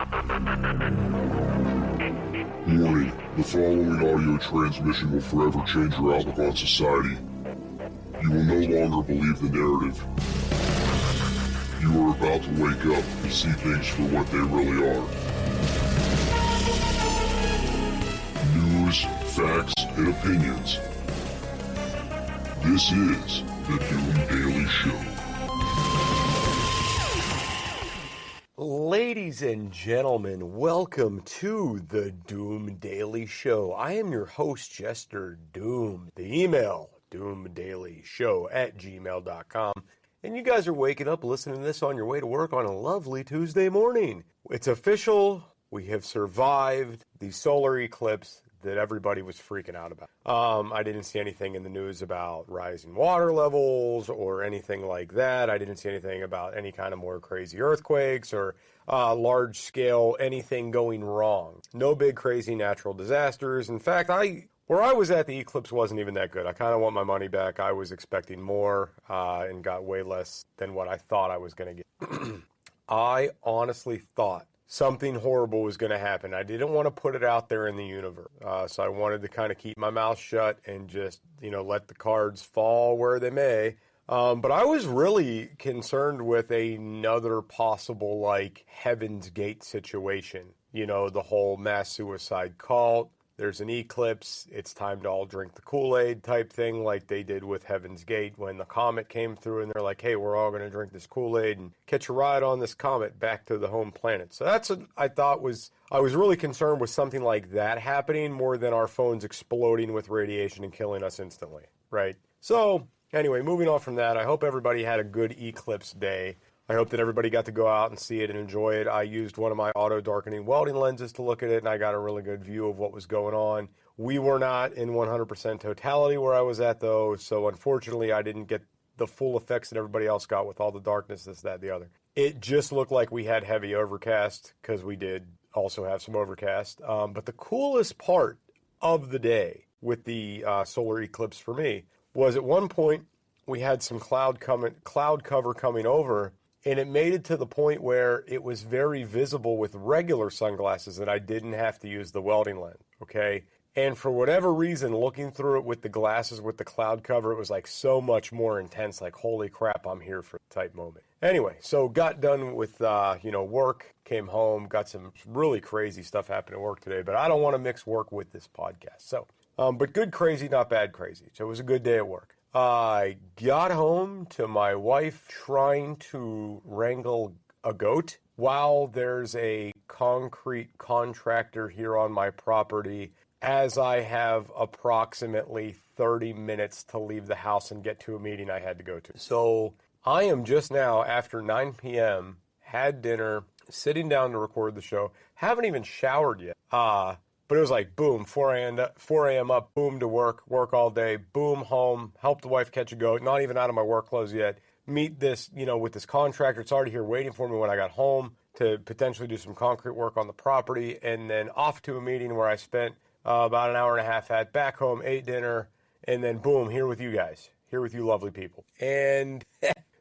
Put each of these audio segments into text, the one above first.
Warning, the following audio transmission will forever change your outlook on society. You will no longer believe the narrative. You are about to wake up and see things for what they really are. News, facts, and opinions. This is the Doom Daily Show. Ladies and gentlemen, welcome to the Doom Daily Show. I am your host, Jester Doom. The email, doomdailyshow@gmail.com. And you guys are waking up listening to this on your way to work on a lovely Tuesday morning. It's official. We have survived the solar eclipse that everybody was freaking out about. I didn't see anything in the news about rising water levels or anything like that. I didn't see anything about any kind of more crazy earthquakes or large scale anything going wrong. No big crazy natural disasters. In fact, where I was at, the eclipse wasn't even that good. I kind of want my money back. I was expecting more and got way less than what I thought I was going to get. I honestly thought something horrible was going to happen. I didn't want to put it out there in the universe. So I wanted to kind of keep my mouth shut and just, let the cards fall where they may. But I was really concerned with another possible, Heaven's Gate situation. The whole mass suicide cult. There's an eclipse. It's time to all drink the Kool-Aid type thing like they did with Heaven's Gate when the comet came through and they're like, hey, we're all going to drink this Kool-Aid and catch a ride on this comet back to the home planet. So that's what I thought I was really concerned with something like that happening more than our phones exploding with radiation and killing us instantly, right? So anyway, moving on from that, I hope everybody had a good eclipse day. I hope that everybody got to go out and see it and enjoy it. I used one of my auto-darkening welding lenses to look at it, and I got a really good view of what was going on. We were not in 100% totality where I was at, though, so unfortunately I didn't get the full effects that everybody else got with all the darkness, this, that, the other. It just looked like we had heavy overcast, because we did also have some overcast. But the coolest part of the day with the solar eclipse for me was at one point we had some cloud cover coming over, and it made it to the point where it was very visible with regular sunglasses that I didn't have to use the welding lens, okay? And for whatever reason, looking through it with the glasses with the cloud cover, it was so much more intense, holy crap, I'm here for the type moment. Anyway, so got done with, work, came home, got some really crazy stuff happening at work today, but I don't want to mix work with this podcast. So, but good crazy, not bad crazy. So it was a good day at work. I got home to my wife trying to wrangle a goat while there's a concrete contractor here on my property as I have approximately 30 minutes to leave the house and get to a meeting I had to go to. So I am just now, after 9 p.m., had dinner, sitting down to record the show, haven't even showered yet. But it was boom, 4 a.m. up, boom to work all day, boom home, help the wife catch a goat, not even out of my work clothes yet, meet this, with this contractor. It's already here waiting for me when I got home to potentially do some concrete work on the property, and then off to a meeting where I spent about an hour and a half at, back home, ate dinner, and then boom, here with you guys, here with you lovely people. And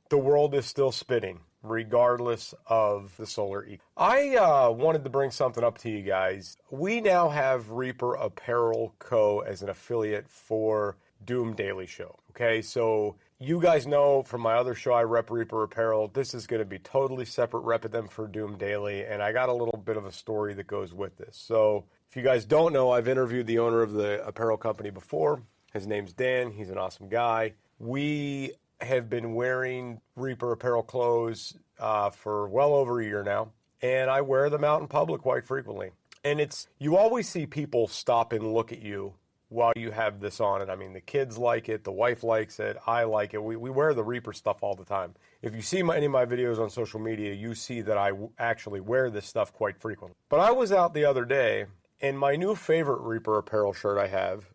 the world is still spinning, regardless of the solar eclipse. I wanted to bring something up to you guys. We now have Reaper Apparel Co. as an affiliate for Doom Daily Show. Okay, so you guys know from my other show, I rep Reaper Apparel. This is going to be totally separate repping them for Doom Daily, and I got a little bit of a story that goes with this. So if you guys don't know, I've interviewed the owner of the apparel company before. His name's Dan. He's an awesome guy. We have been wearing Reaper Apparel clothes for well over a year now, and I wear them out in public quite frequently. And you always see people stop and look at you while you have this on. And I mean, the kids like it, the wife likes it, I like it. We wear the Reaper stuff all the time. If you see any of my videos on social media, you see that I actually wear this stuff quite frequently. But I was out the other day, and my new favorite Reaper Apparel shirt I have,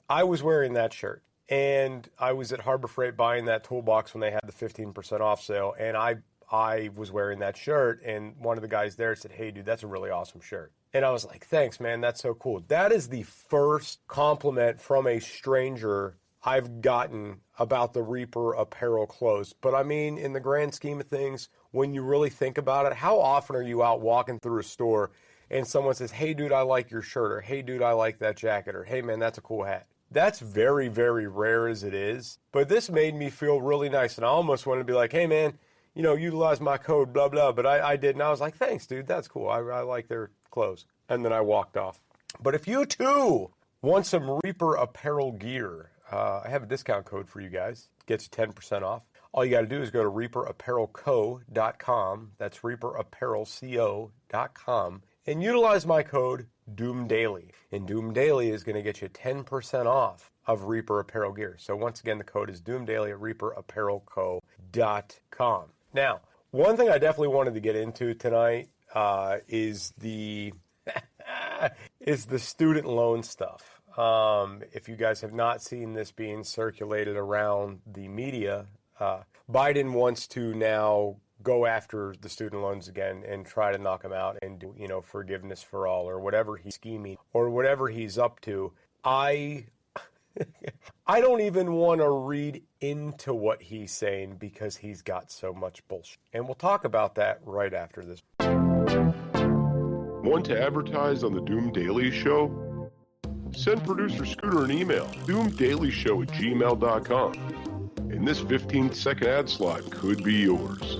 I was wearing that shirt. And I was at Harbor Freight buying that toolbox when they had the 15% off sale, and I was wearing that shirt, and one of the guys there said, hey, dude, that's a really awesome shirt. And I was like, thanks, man, that's so cool. That is the first compliment from a stranger I've gotten about the Reaper Apparel clothes. But I mean, in the grand scheme of things, when you really think about it. How often are you out walking through a store and someone says, hey, dude, I like your shirt, or hey, dude, I like that jacket, or hey, man, that's a cool hat. That's very, very rare as it is. But this made me feel really nice, and I almost wanted to be like, hey, man, you know, utilize my code, blah, blah. But I didn't. I was like, thanks, dude, that's cool. I like their clothes. And then I walked off. But if you, too, want some Reaper apparel gear, I have a discount code for you guys. Gets you 10% off. All you got to do is go to reaperapparelco.com. That's reaperapparelco.com. And utilize my code DoomDaily. And DoomDaily is going to get you 10% off of Reaper apparel gear. So once again, the code is DoomDaily at reaperapparelco.com. Now, one thing I definitely wanted to get into tonight is the student loan stuff. If you guys have not seen this being circulated around the media, Biden wants to now go after the student loans again and try to knock them out and do, you know, forgiveness for all or whatever he's scheming or whatever he's up to. I don't even want to read into what he's saying because he's got so much bullshit. And we'll talk about that right after this. Want to advertise on the Doom Daily Show? Send producer Scooter an email, doomdailyshow@gmail.com. And this 15-second ad slot could be yours.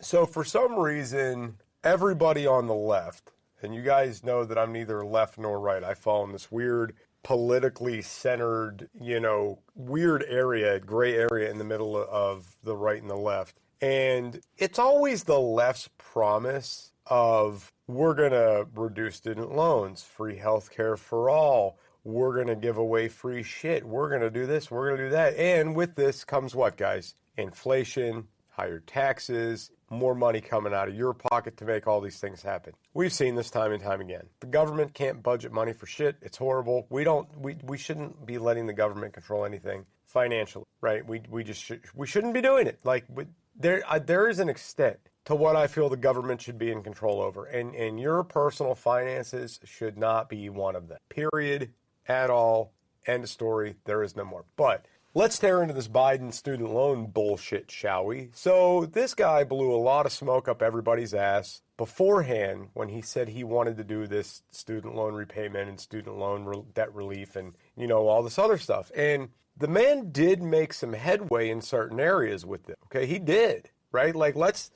So for some reason, everybody on the left, and you guys know that I'm neither left nor right. I fall in this weird, politically centered, you know, weird area, gray area in the middle of the right and the left. And it's always the left's promise of we're going to reduce student loans, free health care for all, we're going to give away free shit, we're going to do this, we're going to do that. And with this comes what, guys? Inflation, higher taxes, more money coming out of your pocket to make all these things happen. We've seen this time and time again. The government can't budget money for shit. It's horrible. We shouldn't be letting the government control anything financially, right? We shouldn't be doing it. Like there is an extent to what I feel the government should be in control over, and your personal finances should not be one of them. Period. At all. End of story. There is no more. But let's tear into this Biden student loan bullshit, shall we? So this guy blew a lot of smoke up everybody's ass beforehand when he said he wanted to do this student loan repayment and student loan debt relief and, you know, all this other stuff. And the man did make some headway in certain areas with it. Okay, he did, right? Like, let's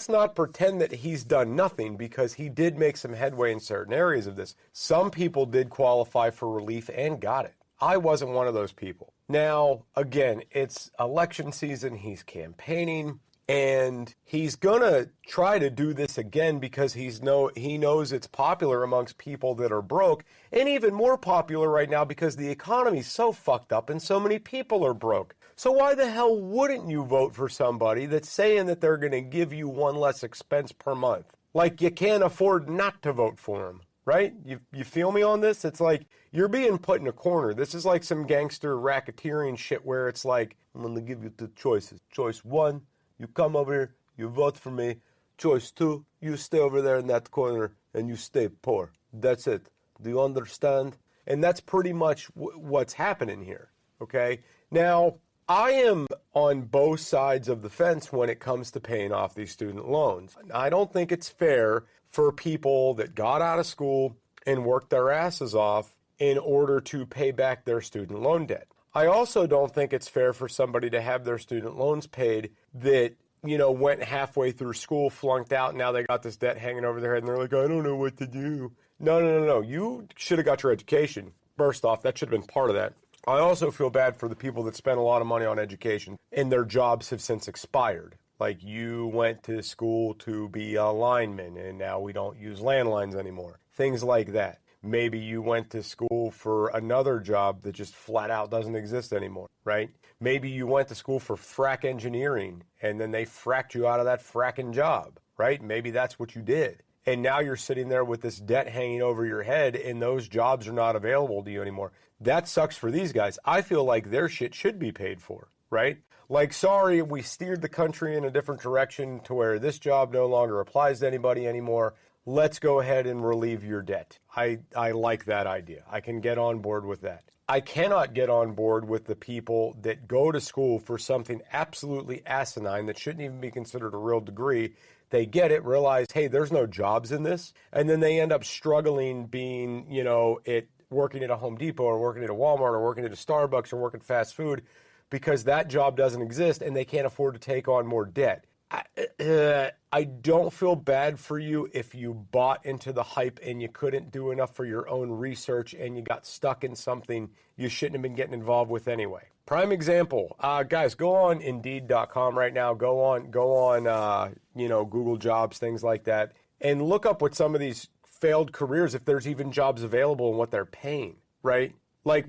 not pretend that he's done nothing, because he did make some headway in certain areas of this. Some people did qualify for relief and got it. I wasn't one of those people. Now, again, it's election season. He's campaigning, and he's going to try to do this again because he knows it's popular amongst people that are broke, and even more popular right now because the economy's so fucked up and so many people are broke. So why the hell wouldn't you vote for somebody that's saying that they're going to give you one less expense per month? Like, you can't afford not to vote for them. Right? You feel me on this? It's like you're being put in a corner. This is like some gangster racketeering shit where it's like, I'm going to give you the choices. Choice 1, you come over here, you vote for me. Choice 2, you stay over there in that corner and you stay poor. That's it. Do you understand? And that's pretty much what's happening here. Okay? Now, I am on both sides of the fence when it comes to paying off these student loans. I don't think it's fair for people that got out of school and worked their asses off in order to pay back their student loan debt. I also don't think it's fair for somebody to have their student loans paid that, you know, went halfway through school, flunked out, and now they got this debt hanging over their head, and they're like, I don't know what to do. No. You should have got your education. First off, that should have been part of that. I also feel bad for the people that spend a lot of money on education and their jobs have since expired. Like, you went to school to be a lineman and now we don't use landlines anymore. Things like that. Maybe you went to school for another job that just flat out doesn't exist anymore, right? Maybe you went to school for frack engineering and then they fracked you out of that fracking job, right? Maybe that's what you did. And now you're sitting there with this debt hanging over your head and those jobs are not available to you anymore. That sucks for these guys. I feel like their shit should be paid for, right? Like, sorry, we steered the country in a different direction to where this job no longer applies to anybody anymore. Let's go ahead and relieve your debt. I like that idea. I can get on board with that. I cannot get on board with the people that go to school for something absolutely asinine that shouldn't even be considered a real degree. They get it, realize, hey, there's no jobs in this, and then they end up struggling being, working at a Home Depot or working at a Walmart or working at a Starbucks or working fast food because that job doesn't exist and they can't afford to take on more debt. I don't feel bad for you if you bought into the hype and you couldn't do enough for your own research and you got stuck in something you shouldn't have been getting involved with anyway. Prime example, guys, go on Indeed.com right now. Go on, Google Jobs, things like that, and look up what some of these failed careers, if there's even jobs available and what they're paying, right? Like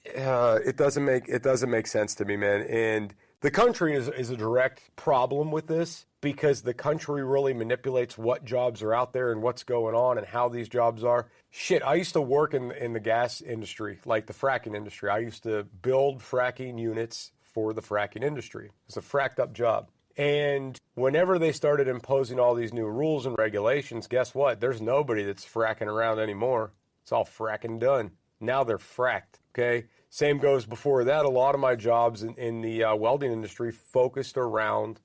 it doesn't make sense to me, man. And the country is a direct problem with this because the country really manipulates what jobs are out there and what's going on and how these jobs are. Shit, I used to work in the gas industry, like the fracking industry. I used to build fracking units for the fracking industry. It's a fracked up job. And whenever they started imposing all these new rules and regulations, guess what? There's nobody that's fracking around anymore. It's all fracking done. Now they're fracked, okay? Same goes before that. A lot of my jobs in the welding industry focused around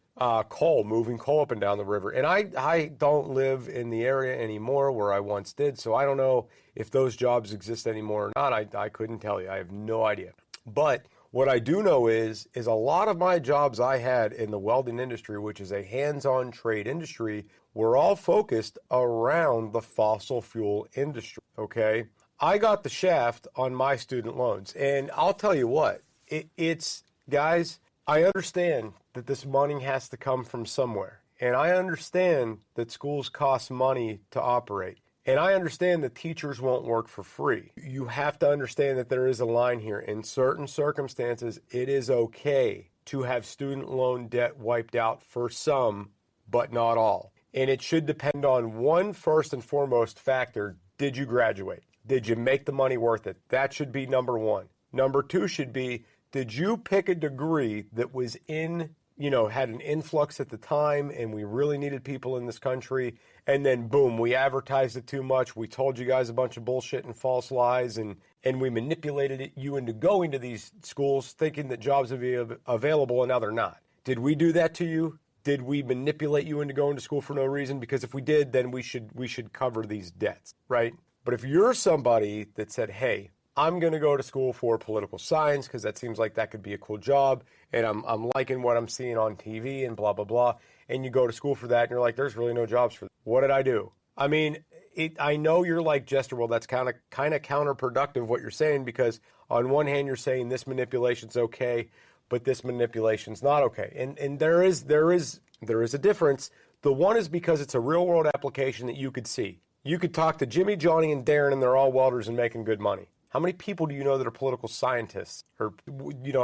coal, moving coal up and down the river. And I don't live in the area anymore where I once did, so I don't know if those jobs exist anymore or not. I couldn't tell you. I have no idea. But what I do know is a lot of my jobs I had in the welding industry, which is a hands-on trade industry, were all focused around the fossil fuel industry, okay? I got the shaft on my student loans, and I'll tell you what, it's, guys, I understand that this money has to come from somewhere, and I understand that schools cost money to operate, and I understand that teachers won't work for free. You have to understand that there is a line here. In certain circumstances, it is okay to have student loan debt wiped out for some, but not all. And it should depend on one first and foremost factor. Did you graduate? Did you make the money worth it? That should be number one. Number two should be, did you pick a degree that was had an influx at the time and we really needed people in this country, and then boom, we advertised it too much, we told you guys a bunch of bullshit and false lies, and we manipulated you into going to these schools thinking that jobs would be available and now they're not. Did we do that to you? Did we manipulate you into going to school for no reason? Because if we did, then we should cover these debts, right? But if you're somebody that said, hey, I'm going to go to school for political science because that seems like that could be a cool job, and I'm liking what I'm seeing on TV and blah, blah, blah, and you go to school for that and you're like, there's really no jobs for that. What did I do? I mean, I know you're like, Jester, well, that's kind of counterproductive what you're saying, because on one hand you're saying this manipulation's okay, but this manipulation's not okay. And there is a difference. The one is because it's a real world application that you could see. You could talk to Jimmy, Johnny, and Darren, and they're all welders and making good money. How many people do you know that are political scientists or,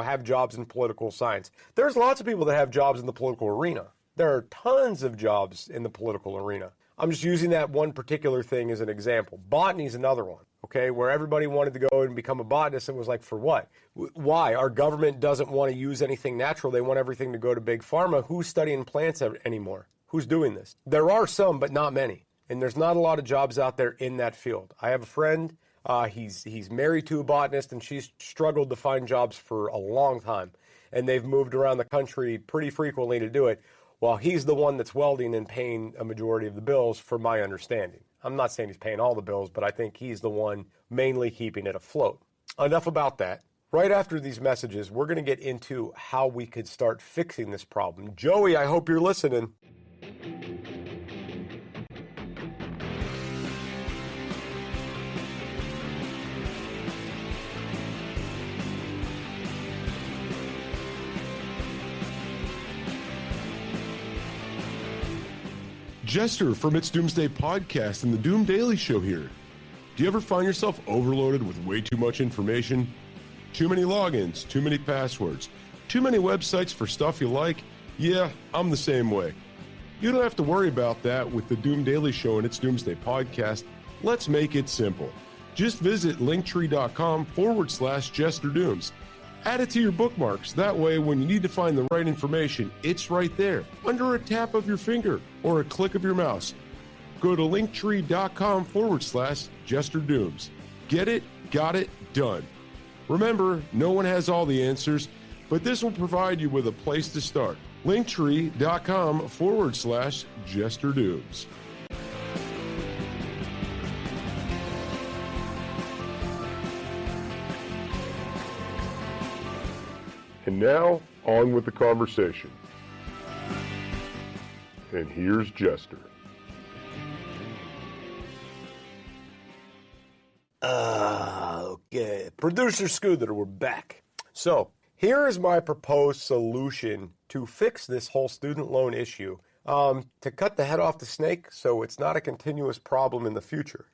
have jobs in political science? There's lots of people that have jobs in the political arena. There are tons of jobs in the political arena. I'm just using that one particular thing as an example. Botany is another one, okay, where everybody wanted to go and become a botanist and was like, for what? Why? Our government doesn't want to use anything natural. They want everything to go to big pharma. Who's studying plants anymore? Who's doing this? There are some, but not many. And there's not a lot of jobs out there in that field. I have a friend, he's married to a botanist, and she's struggled to find jobs for a long time. And they've moved around the country pretty frequently to do it, while he's the one that's welding and paying a majority of the bills, from my understanding. I'm not saying he's paying all the bills, but I think he's the one mainly keeping it afloat. Enough about that. Right after these messages, we're going to get into how we could start fixing this problem. Joey, I hope you're listening. Jester from It's Doomsday Podcast and the Doom Daily Show here. Do you ever find yourself overloaded with way too much information? Too many logins, too many passwords, too many websites for stuff you like? Yeah, I'm the same way. You don't have to worry about that with the Doom Daily Show and It's Doomsday Podcast. Let's make it simple. Just visit linkttree.com/JesterDooms. Add it to your bookmarks. That way, when you need to find the right information, it's right there, under a tap of your finger or a click of your mouse. Go to linktree.com/JesterDooms. Get it, got it, done. Remember, no one has all the answers, but this will provide you with a place to start. linktree.com/JesterDubes. And now, on with the conversation. And here's Jester. Okay. Producer Scooter, we're back. So, here is my proposed solution to fix this whole student loan issue. To cut the head off the snake so it's not a continuous problem in the future.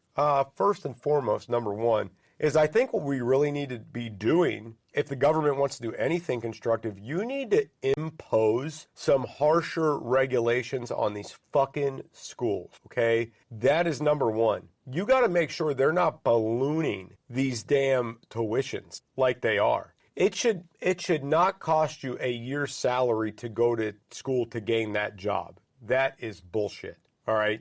First and foremost, number one, is I think what we really need to be doing, if the government wants to do anything constructive, you need to impose some harsher regulations on these fucking schools, okay? That is number one. You got to make sure they're not ballooning these damn tuitions like they are. It should not cost you a year's salary to go to school to gain that job. That is bullshit, all right?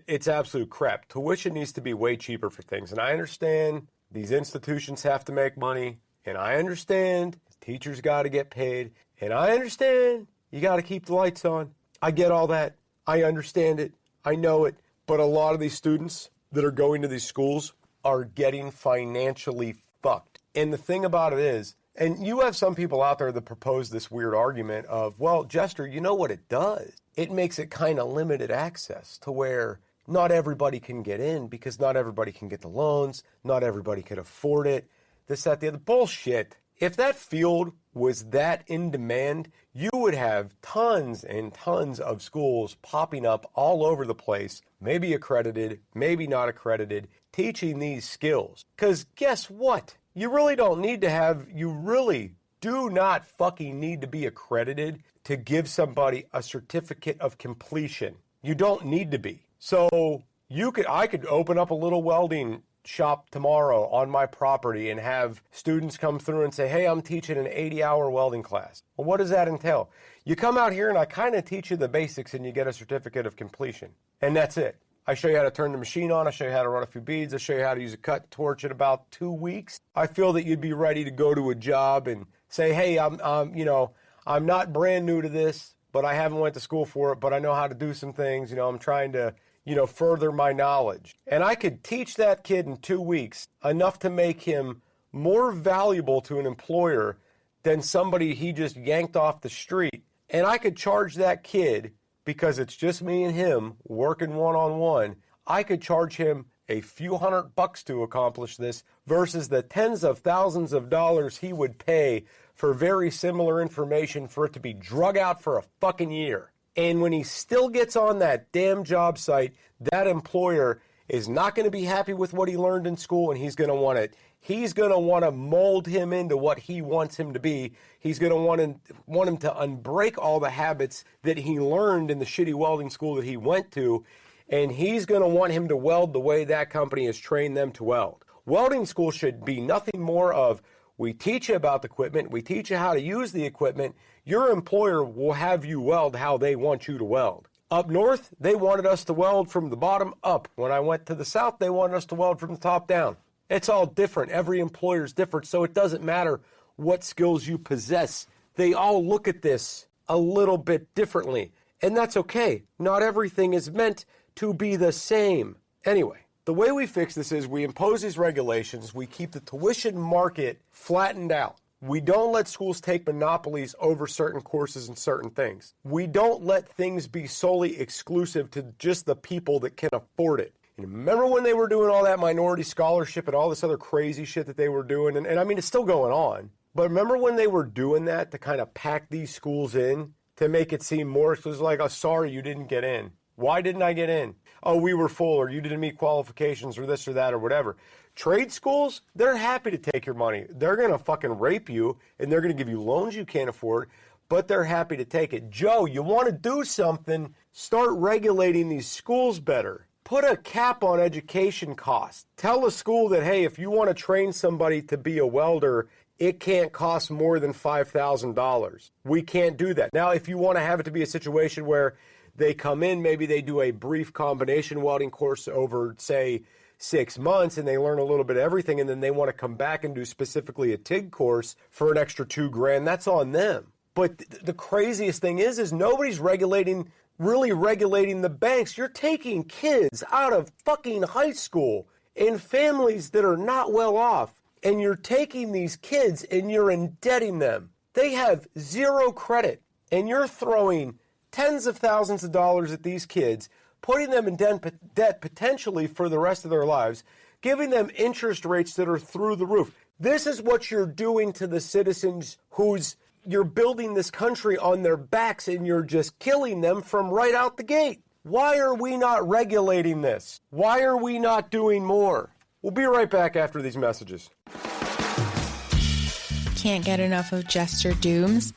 It's absolute crap. Tuition needs to be way cheaper for things, and I understand these institutions have to make money, and I understand teachers got to get paid, and I understand you got to keep the lights on. I get all that. I understand it. I know it. But a lot of these students that are going to these schools are getting financially fucked. And the thing about it is, and you have some people out there that propose this weird argument of, well, Jester, you know what it does? It makes it kind of limited access to where not everybody can get in because not everybody can get the loans, not everybody can afford it, this, that, the other. Bullshit. If that field was that in demand, you would have tons and tons of schools popping up all over the place, maybe accredited, maybe not accredited, teaching these skills. Because guess what? You really do not fucking need to be accredited to give somebody a certificate of completion. You don't need to be. So I could open up a little welding shop tomorrow on my property and have students come through and say, hey, I'm teaching an 80-hour welding class. Well, what does that entail? You come out here and I kind of teach you the basics and you get a certificate of completion. And that's it. I show you how to turn the machine on. I show you how to run a few beads. I show you how to use a cut torch in about 2 weeks. I feel that you'd be ready to go to a job and say, hey, I'm not brand new to this, but I haven't went to school for it, but I know how to do some things. I'm trying to further my knowledge. And I could teach that kid in 2 weeks enough to make him more valuable to an employer than somebody he just yanked off the street. And I could charge that kid, because it's just me and him working one-on-one, I could charge him a few $100 to accomplish this versus the tens of thousands of dollars he would pay for very similar information for it to be drug out for a fucking year. And when he still gets on that damn job site, that employer is not going to be happy with what he learned in school, and he's going to want to mold him into what he wants him to be. He's going to want him to unbreak all the habits that he learned in the shitty welding school that he went to, and he's going to want him to weld the way that company has trained them to weld. Welding school should be nothing more of, we teach you about the equipment, we teach you how to use the equipment, your employer will have you weld how they want you to weld. Up north, they wanted us to weld from the bottom up. When I went to the south, they wanted us to weld from the top down. It's all different. Every employer is different, so it doesn't matter what skills you possess. They all look at this a little bit differently, and that's okay. Not everything is meant to be the same. Anyway, the way we fix this is we impose these regulations, we keep the tuition market flattened out. We don't let schools take monopolies over certain courses and certain things. We don't let things be solely exclusive to just the people that can afford it. And remember when they were doing all that minority scholarship and all this other crazy shit that they were doing? And I mean, it's still going on. But remember when they were doing that to kind of pack these schools in to make it seem more, it was like, oh, sorry, you didn't get in. Why didn't I get in? Oh, we were full, or you didn't meet qualifications, or this or that, or whatever. Trade schools, they're happy to take your money. They're going to fucking rape you, and they're going to give you loans you can't afford, but they're happy to take it. Joe, you want to do something, start regulating these schools better. Put a cap on education costs. Tell a school that, hey, if you want to train somebody to be a welder, it can't cost more than $5,000. We can't do that. Now, if you want to have it to be a situation where They come in, maybe they do a brief combination welding course over, say, 6 months, and they learn a little bit of everything, and then they want to come back and do specifically a TIG course for an extra $2,000. That's on them. But the craziest thing is nobody's really regulating the banks. You're taking kids out of fucking high school in families that are not well off, and you're taking these kids and you're indebting them. They have zero credit, and you're throwing tens of thousands of dollars at these kids, putting them in debt potentially for the rest of their lives, giving them interest rates that are through the roof. This is what you're doing to the citizens you're building this country on their backs, and you're just killing them from right out the gate. Why are we not regulating this? Why are we not doing more? We'll be right back after these messages. Can't get enough of Jester Dooms?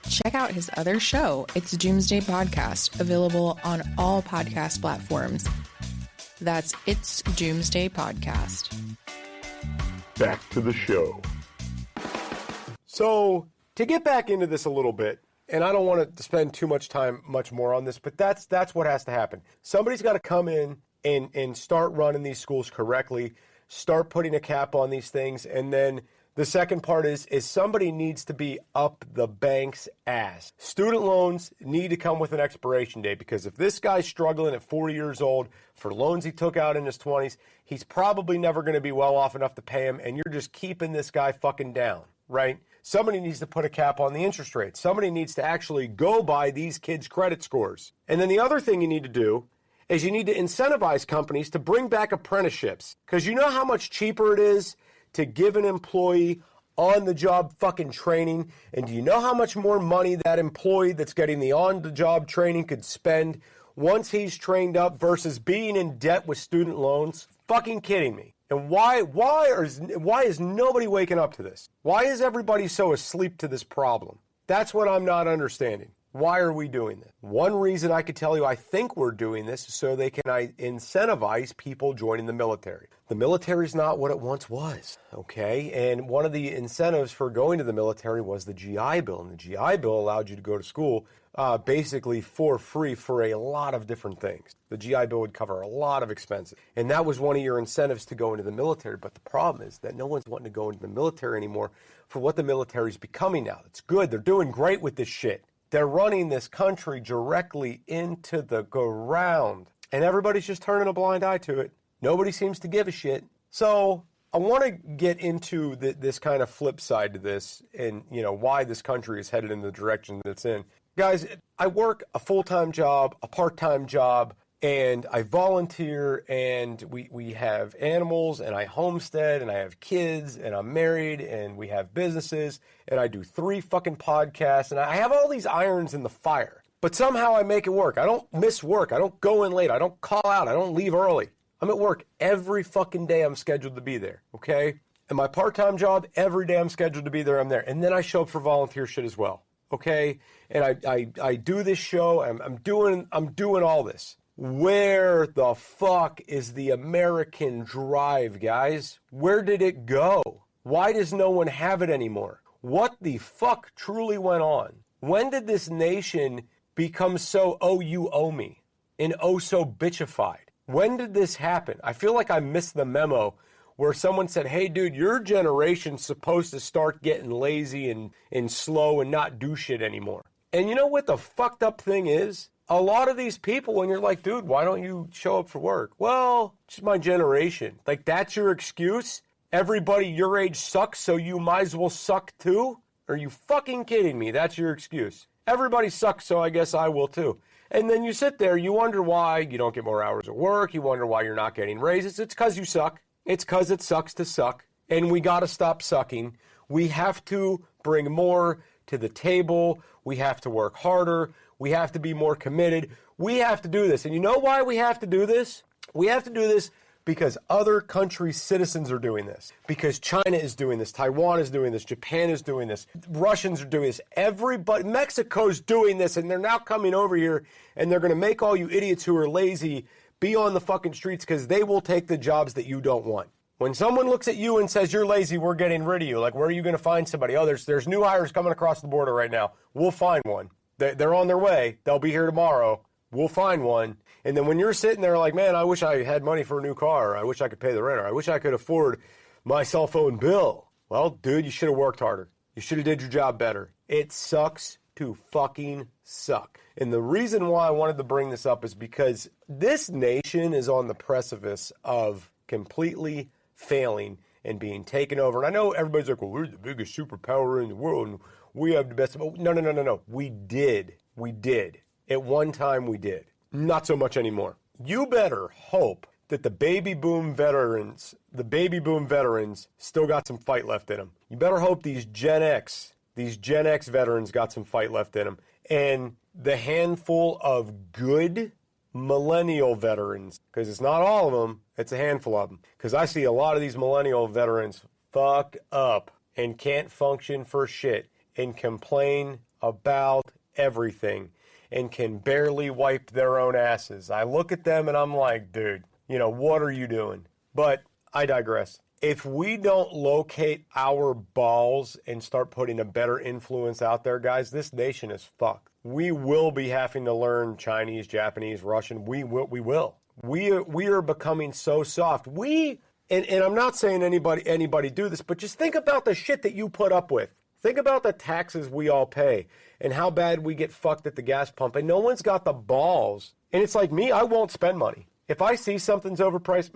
Check out his other show, It's Doomsday Podcast, available on all podcast platforms. That's It's Doomsday Podcast. Back to the show. So, to get back into this a little bit, and I don't want to spend too much time much more on this, but that's what has to happen. Somebody's got to come in and start running these schools correctly, start putting a cap on these things, and then the second part is somebody needs to be up the bank's ass. Student loans need to come with an expiration date, because if this guy's struggling at 40 years old for loans he took out in his 20s, he's probably never going to be well off enough to pay him, and you're just keeping this guy fucking down, right? Somebody needs to put a cap on the interest rate. Somebody needs to actually go by these kids' credit scores. And then the other thing you need to do is you need to incentivize companies to bring back apprenticeships. Because you know how much cheaper it is to give an employee on-the-job fucking training? And do you know how much more money that employee that's getting the on-the-job training could spend once he's trained up versus being in debt with student loans? Fucking kidding me. And why is nobody waking up to this? Why is everybody so asleep to this problem? That's what I'm not understanding. Why are we doing this? One reason I could tell you I think we're doing this is so they can incentivize people joining the military. The military's not what it once was, okay? And one of the incentives for going to the military was the GI Bill. And the GI Bill allowed you to go to school basically for free for a lot of different things. The GI Bill would cover a lot of expenses. And that was one of your incentives to go into the military. But the problem is that no one's wanting to go into the military anymore for what the military's becoming now. It's good. They're doing great with this shit. They're running this country directly into the ground. And everybody's just turning a blind eye to it. Nobody seems to give a shit. So I want to get into this kind of flip side to this, and why this country is headed in the direction that it's in. Guys, I work a full-time job, a part-time job, and I volunteer, and we have animals, and I homestead, and I have kids, and I'm married, and we have businesses, and I do 3 fucking podcasts, and I have all these irons in the fire. But somehow I make it work. I don't miss work. I don't go in late. I don't call out. I don't leave early. I'm at work every fucking day I'm scheduled to be there, okay? And my part-time job, every day I'm scheduled to be there, I'm there. And then I show up for volunteer shit as well, okay? And I do this show, I'm doing all this. Where the fuck is the American drive, guys? Where did it go? Why does no one have it anymore? What the fuck truly went on? When did this nation become so, oh, you owe me, and oh, so bitchified? When did this happen? I feel like I missed the memo where someone said, hey, dude, your generation's supposed to start getting lazy and slow and not do shit anymore. And you know what the fucked up thing is? A lot of these people, when you're like, dude, why don't you show up for work? Well, it's my generation. Like, that's your excuse? Everybody your age sucks, so you might as well suck too? Are you fucking kidding me? That's your excuse. Everybody sucks, so I guess I will too. And then you sit there, you wonder why you don't get more hours of work, you wonder why you're not getting raises. It's because you suck. It's because it sucks to suck. And we got to stop sucking. We have to bring more to the table. We have to work harder. We have to be more committed. We have to do this. And you know why we have to do this? We have to do this because other countries' citizens are doing this. Because China is doing this. Taiwan is doing this. Japan is doing this. Russians are doing this. Everybody, Mexico's doing this, and they're now coming over here, and they're going to make all you idiots who are lazy be on the fucking streets because they will take the jobs that you don't want. When someone looks at you and says, you're lazy, we're getting rid of you. Like, where are you going to find somebody? Oh, there's new hires coming across the border right now. We'll find one. They're on their way. They'll be here tomorrow. We'll find one. And then when you're sitting there like, man, I wish I had money for a new car. I wish I could pay the rent. Or I wish I could afford my cell phone bill. Well, dude, you should have worked harder. You should have did your job better. It sucks to fucking suck. And the reason why I wanted to bring this up is because this nation is on the precipice of completely failing and being taken over. And I know everybody's like, well, we're the biggest superpower in the world and we have the best. No. We did. At one time we did. Not so much anymore. You better hope that the baby boom veterans still got some fight left in them. You better hope these Gen X veterans got some fight left in them. And the handful of good millennial veterans, because it's not all of them, it's a handful of them. Because I see a lot of these millennial veterans fucked up and can't function for shit and complain about everything and can barely wipe their own asses. I look at them and I'm like, dude, what are you doing? But I digress. If we don't locate our balls and start putting a better influence out there, guys, this nation is fucked. We will be having to learn Chinese, Japanese, Russian. We will. We are becoming so soft. And I'm not saying anybody do this, but just think about the shit that you put up with. Think about the taxes we all pay and how bad we get fucked at the gas pump. And no one's got the balls. And it's like me, I won't spend money. If I see something's overpriced,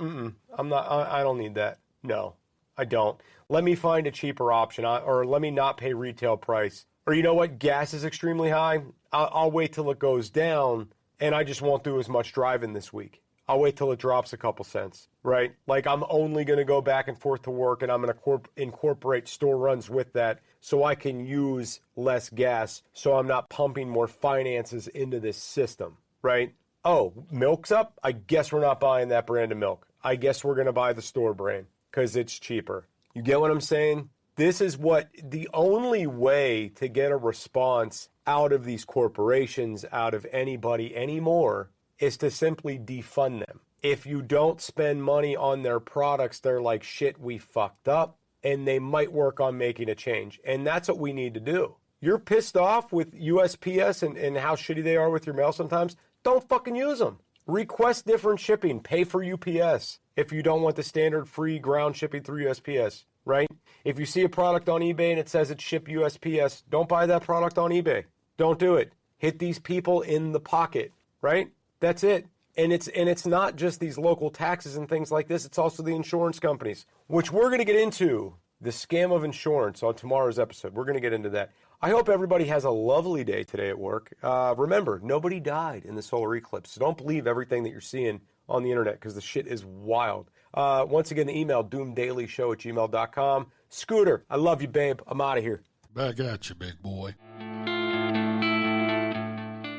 I don't need that. No, I don't. Let me find a cheaper option, or let me not pay retail price. Or you know what? Gas is extremely high. I'll wait till it goes down, and I just won't do as much driving this week. I'll wait till it drops a couple cents, right? Like I'm only going to go back and forth to work, and I'm going to incorporate store runs with that so I can use less gas so I'm not pumping more finances into this system, right? Oh, milk's up? I guess we're not buying that brand of milk. I guess we're going to buy the store brand because it's cheaper. You get what I'm saying? This is what the only way to get a response out of these corporations, out of anybody anymore, is to simply defund them. If you don't spend money on their products, they're like, shit, we fucked up, and they might work on making a change. And that's what we need to do. You're pissed off with USPS and how shitty they are with your mail sometimes? Don't fucking use them. Request different shipping. Pay for UPS if you don't want the standard free ground shipping through USPS, right? If you see a product on eBay and it says it's shipped USPS, don't buy that product on eBay. Don't do it. Hit these people in the pocket, right? That's it. And it's not just these local taxes and things like this. It's also the insurance companies, which we're going to get into the scam of insurance on tomorrow's episode. We're going to get into that. I hope everybody has a lovely day today at work. Remember, nobody died in the solar eclipse, so don't believe everything that you're seeing on the internet because the shit is wild. Once again, the email, doomdailyshow@gmail.com. Scooter, I love you, babe. I'm out of here. Back at you, big boy.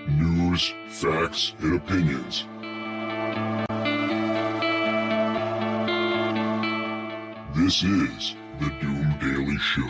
News, facts, and opinions. This is the Doom Daily Show.